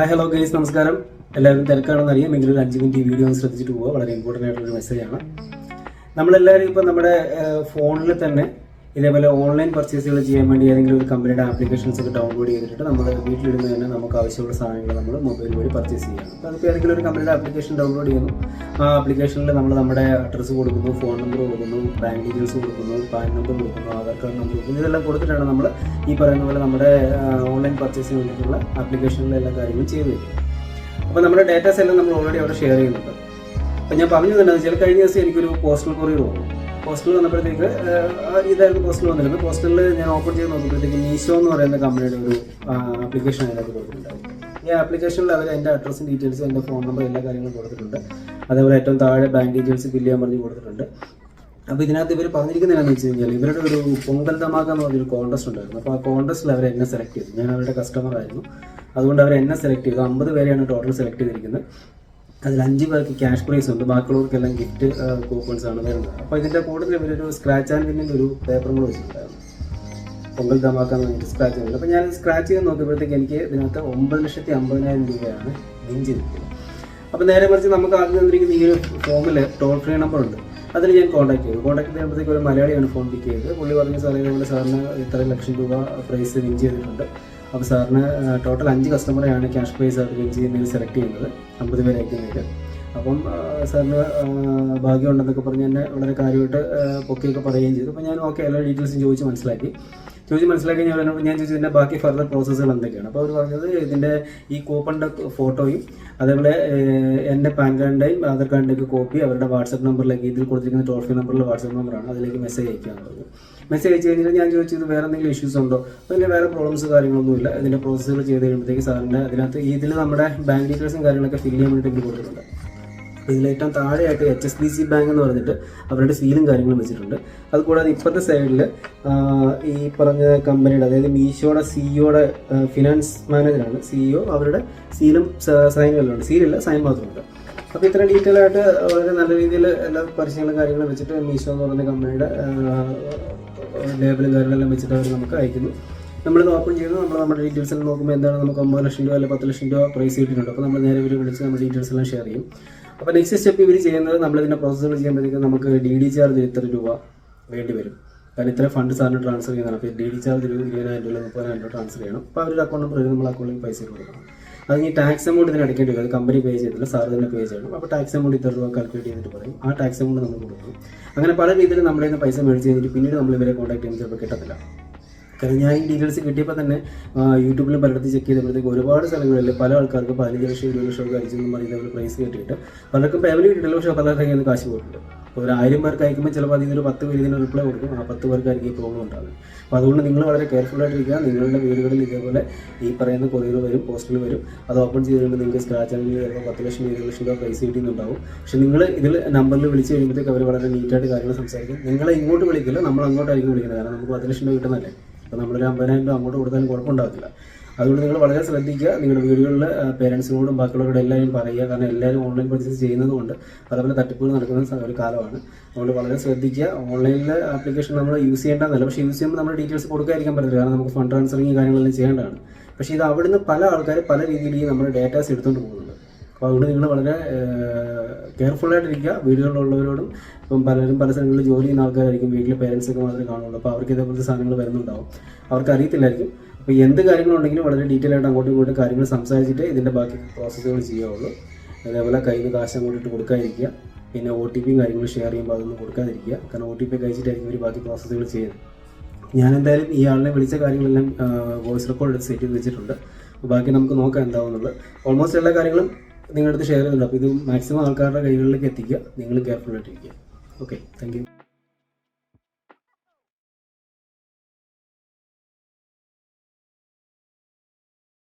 Hi hello guys, നമസ്കാരം. എല്ലാവരും തിരക്കാണെന്ന് അറിയാം. എങ്കിലും ഒരു 5 മിനിറ്റ് ഈ വീഡിയോ ഒന്ന് ശ്രദ്ധിച്ചിട്ട് പോവുക. വളരെ ഇമ്പോർട്ടൻ്റ് ആയിട്ടുള്ളൊരു മെസ്സേജാണ്. നമ്മളെല്ലാവരും ഇപ്പോൾ നമ്മുടെ ഫോണിൽ തന്നെ ഇതേപോലെ ഓൺലൈൻ പർച്ചേസുകൾ ചെയ്യാൻ വേണ്ടി ഏതെങ്കിലും ഒരു കമ്പനിയുടെ ആപ്ലിക്കേഷൻസ് ഒക്കെ ഡൗൺലോഡ് ചെയ്തിട്ട് നമ്മൾ വീട്ടിലിരുന്ന് തന്നെ നമുക്ക് ആവശ്യമുള്ള സാധനങ്ങൾ നമ്മൾ മൊബൈൽ വഴി പർച്ചേസ് ചെയ്യണം. അപ്പോൾ അതിപ്പോൾ ഏതെങ്കിലും ഒരു കമ്പനിയുടെ ആപ്ലിക്കേഷൻ ഡൗൺലോഡ് ചെയ്യുന്നു. ആ ആപ്ലിക്കേഷനിൽ നമ്മൾ നമ്മുടെ അഡ്രസ്സ് കൊടുക്കുന്നു, ഫോൺ നമ്പർ കൊടുക്കുന്നു, ബാങ്ക് ഡീറ്റെയിൽസ് കൊടുക്കുന്നു, പാൻ നമ്പർ കൊടുക്കുന്നു, ആധാർ കാർഡ് നമ്പർ കൊടുക്കുന്നു. ഇതെല്ലാം കൊടുത്തിട്ടാണ് നമ്മൾ ഈ പറയുന്ന പോലെ നമ്മുടെ ഓൺലൈൻ പർച്ചേസിന് വേണ്ടിയിട്ടുള്ള ആപ്ലിക്കേഷനിലെ എല്ലാ കാര്യങ്ങളും ചെയ്തു വയ്ക്കുന്നത്. അപ്പോൾ നമ്മുടെ ഡേറ്റാസ് എല്ലാം നമ്മൾ ഓൾറെഡി അവിടെ ഷെയർ ചെയ്യുന്നുണ്ട്. അപ്പോൾ ഞാൻ പറഞ്ഞു തന്നെ വെച്ചാൽ കഴിഞ്ഞ ദിവസം എനിക്കൊരു പോസ്റ്റൽ കൊറിയർ വന്നു. പോസ്റ്റൽ വന്നപ്പോഴത്തേക്ക് ഇതായിരുന്നു പോസ്റ്റൽ വന്നിരുന്നത്. പോസ്റ്റലിൽ ഞാൻ ഓപ്പൺ ചെയ്ത് നോക്കുമ്പോഴത്തേക്ക് മീഷോ എന്ന് പറയുന്ന കമ്പനിയുടെ ഒരു ആപ്ലിക്കേഷൻ അതിനകത്ത് കൊടുത്തിട്ടുണ്ടായിരുന്നു. ഈ ആപ്ലിക്കേഷനിൽ അവർ എൻ്റെ അഡ്രസ്സും ഡീറ്റെയിൽസും എൻ്റെ ഫോൺ നമ്പർ എല്ലാ കാര്യങ്ങളും കൊടുത്തിട്ടുണ്ട്. അതേപോലെ ഏറ്റവും താഴെ ബാങ്ക് ഡീറ്റെയിൽസ് ഫില്ല് ചെയ്യാൻ പറഞ്ഞ് കൊടുത്തിട്ടുണ്ട്. അപ്പോൾ ഇതിനകത്ത് ഇവർ പറഞ്ഞിരിക്കുന്നത് എന്താണെന്ന് വെച്ച് കഴിഞ്ഞാൽ ഇവരുടെ ഒരു പൊങ്കൽ ധമാക എന്ന് പറഞ്ഞൊരു കോൺടെസ്റ്റ് ഉണ്ടായിരുന്നു. അപ്പോൾ ആ കോൺടെസ്റ്റിൽ അവർ എന്നെ സെലക്ട് ചെയ്തു. ഞാൻ അവരുടെ കസ്റ്റമർ ആയിരുന്നു. അതുകൊണ്ട് അവർ എന്നെ സെലക്ട് ചെയ്തു. 50 പേരെയാണ് ടോട്ടൽ സെലക്ട് ചെയ്തിരിക്കുന്നത്. അതിൽ 5 പേർക്ക് ക്യാഷ് പ്രൈസ് ഉണ്ട്, ബാക്കിയുള്ളവർക്കെല്ലാം ഗിഫ്റ്റ് കൂപ്പൺസ് ആണ് വരുന്നത്. അപ്പോൾ ഇതിൻ്റെ കൂടുതൽ ഇവരൊരു സ്ക്രാച്ച് ആൻഡ് വിന്നിൻ്റെ ഒരു പേപ്പറും കൂടെ വെച്ചിട്ടുണ്ടായിരുന്നു, പൊങ്കൽ ധമാക്കാന്ന് പറഞ്ഞിട്ട് സ്ക്രാച്ച് ആൻഡ്. അപ്പോൾ ഞാൻ സ്ക്രാച്ച് ചെയ്ത് നോക്കിയപ്പോഴത്തേക്ക് എനിക്ക് ഇതിനകത്ത് 9,50,000 രൂപയാണ് വിൻ ചെയ്തിരിക്കുന്നത്. അപ്പോൾ നേരെ മറിച്ച് നമുക്ക് ആദ്യം തന്നിരിക്കുന്ന ഈ ഒരു ഫോമിൽ ടോൾ ഫ്രീ നമ്പർ ഉണ്ട്. അതിൽ ഞാൻ കോൺടാക്ട് ചെയ്യുമ്പോഴത്തേക്ക് ഒരു മലയാളിയാണ് ഫോൺ പിക്ക് ചെയ്തത്. പുള്ളി പറഞ്ഞ സാറേ ഇതേപോലെ സാറിന് ഇത്ര ലക്ഷം രൂപ പ്രൈസ് വിൻ ചെയ്തിട്ടുണ്ട്. അപ്പോൾ സാറിന് ടോട്ടൽ 5 കസ്റ്റമറെയാണ് ക്യാഷ് പ്രൈസ് ആയിട്ട് വിൻ ചെയ്യുന്നതിൽ സെലക്ട് ചെയ്യുന്നത്, 50 പേരെ അയക്കുന്നതിൽ. അപ്പം സാറിന് ഭാഗ്യമുണ്ടെന്നൊക്കെ പറഞ്ഞ് എന്നെ വളരെ കാര്യമായിട്ട് പൊക്കിയൊക്കെ പറയുകയും ചെയ്തു. അപ്പോൾ ഞാൻ ഓക്കെ എല്ലാ ഡീറ്റെയിൽസും ചോദിച്ച് മനസ്സിലാക്കി ഞാൻ ചോദിച്ചു ഇതിൻ്റെ ബാക്കി ഫർദർ പ്രോസസ്സുകൾ എന്തൊക്കെയാണ്. അപ്പോൾ അവർ പറഞ്ഞത് ഇതിൻ്റെ ഈ കൂപ്പണിൻ്റെ ഫോട്ടോയും അതേപോലെ എൻ്റെ പാൻ കാർഡിൻ്റെയും ആധാർ കാർഡിൻ്റെയൊക്കെ കോപ്പി അവരുടെ വാട്സപ്പ് നമ്പറിലേക്ക്, ഇതിൽ കൊടുത്തിരിക്കുന്ന ടോൾ ഫ്രീ നമ്പറിലെ വാട്സപ്പ് നമ്പറാണ്, അതിലേക്ക് മെസ്സേജ് അയക്കുകയാണ് പറഞ്ഞത്. മെസ്സേജ് അയച്ചു കഴിഞ്ഞാൽ ഞാൻ ചോദിച്ചത് വേറെ എന്തെങ്കിലും ഇഷ്യൂസ് ഉണ്ടോ? അതിൻ്റെ വേറെ പ്രോബ്ലംസ് കാര്യങ്ങളൊന്നുമില്ല. ഇതിൻ്റെ പ്രോസസ്സുകൾ ചെയ്ത് കഴിയുമ്പോഴത്തേക്ക് സാറിൻ്റെ അതിനകത്ത് ഇതിൽ നമ്മുടെ ബാങ്ക് ഡീറ്റെയിൽസും കാര്യങ്ങളൊക്കെ ഫില്ല് ചെയ്യാൻ വേണ്ടിയിട്ട് ഇവർ കൊടുത്തിട്ടുണ്ട്. ഇതിലേറ്റവും താഴെയായിട്ട് HSBC ബാങ്ക് എന്ന് പറഞ്ഞിട്ട് അവരുടെ സീലും കാര്യങ്ങളും വെച്ചിട്ടുണ്ട്. അതുകൂടാതെ ഇപ്പോഴത്തെ സൈഡിൽ ഈ പറഞ്ഞ കമ്പനിയുടെ, അതായത് മീഷോയുടെ സിഇഒയുടെ ഫിനാൻസ് മാനേജറാണ് സിഇഒ, അവരുടെ സീലും സൈനും എല്ലാം ഉണ്ട്. സീലില്ല, സൈൻ മാത്രമുണ്ട്. അപ്പോൾ ഇത്ര ഡീറ്റെയിൽ ആയിട്ട് വളരെ നല്ല രീതിയിൽ എല്ലാ പരസ്യങ്ങളും കാര്യങ്ങളും വെച്ചിട്ട് മീഷോ എന്ന് പറയുന്ന കമ്പനിയുടെ ലേബലും കാര്യങ്ങളെല്ലാം വെച്ചിട്ട് അവർ നമുക്ക് അയക്കുന്നു. നമ്മളിത് ഓപ്പൺ ചെയ്ത് നമ്മുടെ ഡീറ്റെയിൽസ് എല്ലാം നോക്കുമ്പോൾ എന്താണ് നമുക്ക് 9 ലക്ഷം രൂപ അല്ലെങ്കിൽ 10 ലക്ഷം രൂപ പ്രൈസ് കിട്ടിയിട്ടുണ്ട്. അപ്പോൾ നമ്മൾ നേരെ ഇവർ വിളിച്ച് നമ്മുടെ ഡീറ്റെയിൽസ് എല്ലാം ഷെയർ ചെയ്യും. അപ്പോൾ നെക്സ്റ്റ് സ്റ്റെപ്പ് ഇവർ ചെയ്യുന്നത്, നമ്മളിതിൻ്റെ പ്രോസസ്സുകൾ ചെയ്യുമ്പോഴത്തേക്കും നമുക്ക് DD ചാർജ് ഇത്ര രൂപ വേണ്ടി വരും. കാരണം ഇത്ര ഫണ്ട് സാറിന് ട്രാൻസ്ഫർ ചെയ്യുന്നതാണ്. അപ്പോൾ DD ചാർജ് 20,000 രൂപ 30,000 രൂപ ട്രാൻസ്ഫർ ചെയ്യണം. അപ്പോൾ അവരുടെ അക്കൗണ്ട് നമ്പർ നമ്മൾ അക്കൗണ്ടിൽ പൈസ കൊടുക്കണം. അത് ഈ ടാക്സ് എമൗണ്ട് ഇതിന് അടയ്ക്കേണ്ടി വരും. അത് കമ്പനി പേ ചെയ്തില്ല, സാർ തന്നെ പേ ചെയ്യണം. അപ്പോൾ ടാക്സ് എമൗണ്ട് ഇത്ര രൂപ കാൽക്കുലേറ്റ് ചെയ്തിട്ട് പറയും. ആ ടാക്സ് എമൗണ്ട് നമ്മൾ കൊടുക്കണം. അങ്ങനെ പല രീതിയിൽ നമ്മുടെ നിന്ന് പൈസ മേടിച്ച് കഴിഞ്ഞിട്ട് പിന്നീട് നമ്മൾ ഇവരെ കോൺടാക്ട് ചെയ്യുമ്പോൾ ചിലപ്പോൾ കിട്ടത്തില്ല. കാരണം ഞാൻ ഈ ഡീറ്റെയിൽസ് കിട്ടിയപ്പോൾ തന്നെ യൂട്യൂബിലും പലയിടത്ത് ചെക്ക് ചെയ്തപ്പോഴത്തേക്ക് ഒരുപാട് സ്ഥലങ്ങളിൽ പല ആൾക്കാർക്ക് 15 ലക്ഷം 20 ലക്ഷം ഒക്കെ അടിച്ചെന്ന് പറയുന്ന പ്രൈസ് കിട്ടിയിട്ട് പലർക്കും പേയ്മെൻറ്റ് കിട്ടിയിട്ടില്ല. പക്ഷേ പലരുടെ കയ്യിൽ നിന്ന് കാശ് പോയിട്ടുണ്ട്. അപ്പോൾ ഒരു 1000 പേർക്ക് അയക്കുമ്പോൾ ചിലപ്പോൾ അതിൽ 10 പേര് ഇതിന് റിപ്ലൈ കൊടുക്കും. ആ 10 പേർക്കായിരിക്കും ഈ പ്രോബ്ലം ഉണ്ടാകുന്നത്. അപ്പോൾ അതുകൊണ്ട് നിങ്ങൾ വളരെ കെയർഫുള്ളായിട്ടിരിക്കുക. നിങ്ങളുടെ വീടുകളിൽ ഇതേപോലെ ഈ പറയുന്ന കൊറിയർ വരും, പോസ്റ്റിൽ വരും. അത് ഓപ്പൺ ചെയ്ത് കഴിയുമ്പോൾ നിങ്ങൾക്ക് സ്ക്രാച്ച് ആണെങ്കിൽ ചിലപ്പോൾ 10 ലക്ഷം 20 ലക്ഷം രൂപ പ്രൈസ് കിട്ടിയിട്ടുണ്ടാവും. പക്ഷേ നിങ്ങൾ ഇതിൽ നമ്പറിൽ വിളിച്ച് കഴിയുമ്പോഴത്തേക്ക് അവർ വളരെ നീറ്റായിട്ട് കാര്യങ്ങൾ സംസാരിക്കും. നിങ്ങളെ ഇങ്ങോട്ട് വിളിക്കില്ല, നമ്മൾ അങ്ങോട്ടായിരിക്കും വിളിക്കുന്നത്. കാരണം നമുക്ക് 10 ലക്ഷം രൂപ കിട്ടുന്നതല്ലേ. അപ്പോൾ നമ്മളൊരു 50,000 രൂപ അങ്ങോട്ട് കൊടുത്താലും കുഴപ്പമുണ്ടാകത്തില്ല. അതുകൊണ്ട് നിങ്ങൾ വളരെ ശ്രദ്ധിക്കുക. നിങ്ങളുടെ വീടുകളിൽ പേരൻസിനോടും ബാക്കിയുള്ളവരോട് എല്ലാവരും പറയുക. കാരണം എല്ലാവരും ഓൺലൈൻ പർച്ചേസ് ചെയ്യുന്നത് കൊണ്ട് പല തട്ടിപ്പുകൾ നടക്കുന്ന ഒരു കാലമാണ്. അതുകൊണ്ട് വളരെ ശ്രദ്ധിക്കുക. ഓൺലൈനിലെ ആപ്ലിക്കേഷൻ നമ്മൾ യൂസ് ചെയ്യേണ്ടതല്ല. പക്ഷേ യൂസ് ചെയ്യുമ്പോൾ നമ്മുടെ ഡീറ്റെയിൽസ് കൊടുക്കാതിരിക്കാൻ പറ്റില്ല. കാരണം നമുക്ക് ഫണ്ട് ട്രാൻസ്ഫറിങ് കാര്യങ്ങളെല്ലാം ചെയ്യേണ്ടതാണ്. പക്ഷേ ഇത് അവിടുന്ന് പല ആൾക്കാർ പല രീതിയിൽ നമ്മുടെ ഡേറ്റാസ് എടുത്തുകൊണ്ട് പോകുന്നുണ്ട്. അപ്പോൾ അതുകൊണ്ട് നിങ്ങൾ വളരെ കെയർഫുള്ളായിട്ടിരിക്കുക. വീടുകളിലുള്ളവരോടും ഇപ്പം പലരും പല സ്ഥലങ്ങളിൽ ജോലി ചെയ്യുന്ന ആൾക്കാരായിരിക്കും, വീട്ടിലെ പേരൻസൊക്കെ മാത്രമേ കാണുള്ളൂ. അപ്പോൾ അവർക്ക് ഇതേപോലത്തെ സാധനങ്ങൾ വരുന്നുണ്ടാവും, അവർക്ക് അറിയത്തില്ലായിരിക്കും. അപ്പോൾ എന്ത് കാര്യങ്ങളുണ്ടെങ്കിലും വളരെ ഡീറ്റെയിൽ ആയിട്ട് അങ്ങോട്ടും ഇങ്ങോട്ടും കാര്യങ്ങൾ സംസാരിച്ചിട്ട് ഇതിൻ്റെ ബാക്കി പ്രോസസ്സുകൾ ചെയ്യാവുള്ളൂ. അതേപോലെ കയ്യിൽ നിന്ന് കാശ് അങ്ങോട്ടിട്ട് കൊടുക്കാതിരിക്കുക. പിന്നെ OTP കാര്യങ്ങൾ ഷെയർ ചെയ്യുമ്പോൾ അതൊന്നും കൊടുക്കാതിരിക്കുക. കാരണം OTP കഴിച്ചിട്ടായിരിക്കും ഒരു ബാക്കി പ്രോസസ്സുകൾ ചെയ്യുന്നത്. ഞാൻ എന്തായാലും ഈ ആളിനെ വിളിച്ച കാര്യങ്ങളെല്ലാം വോയിസ് റെക്കോർഡ് എടുത്ത് സെറ്റ് ചെയ്ത് വെച്ചിട്ടുണ്ട്. ബാക്കി നമുക്ക് നോക്കാം എന്താവുന്നുള്ളത്. ഓൾമോസ്റ്റ് എല്ലാ കാര്യങ്ങളും നിങ്ങളുടെ അടുത്ത് ഷെയർ ചെയ്യുന്നുണ്ട്. അപ്പോൾ ഇത് മാക്സിമം ആൾക്കാരുടെ കൈകളിലേക്ക് എത്തിക്കുക. നിങ്ങൾ കെയർഫുള്ളായിട്ടിരിക്കുക. Okay, thank you.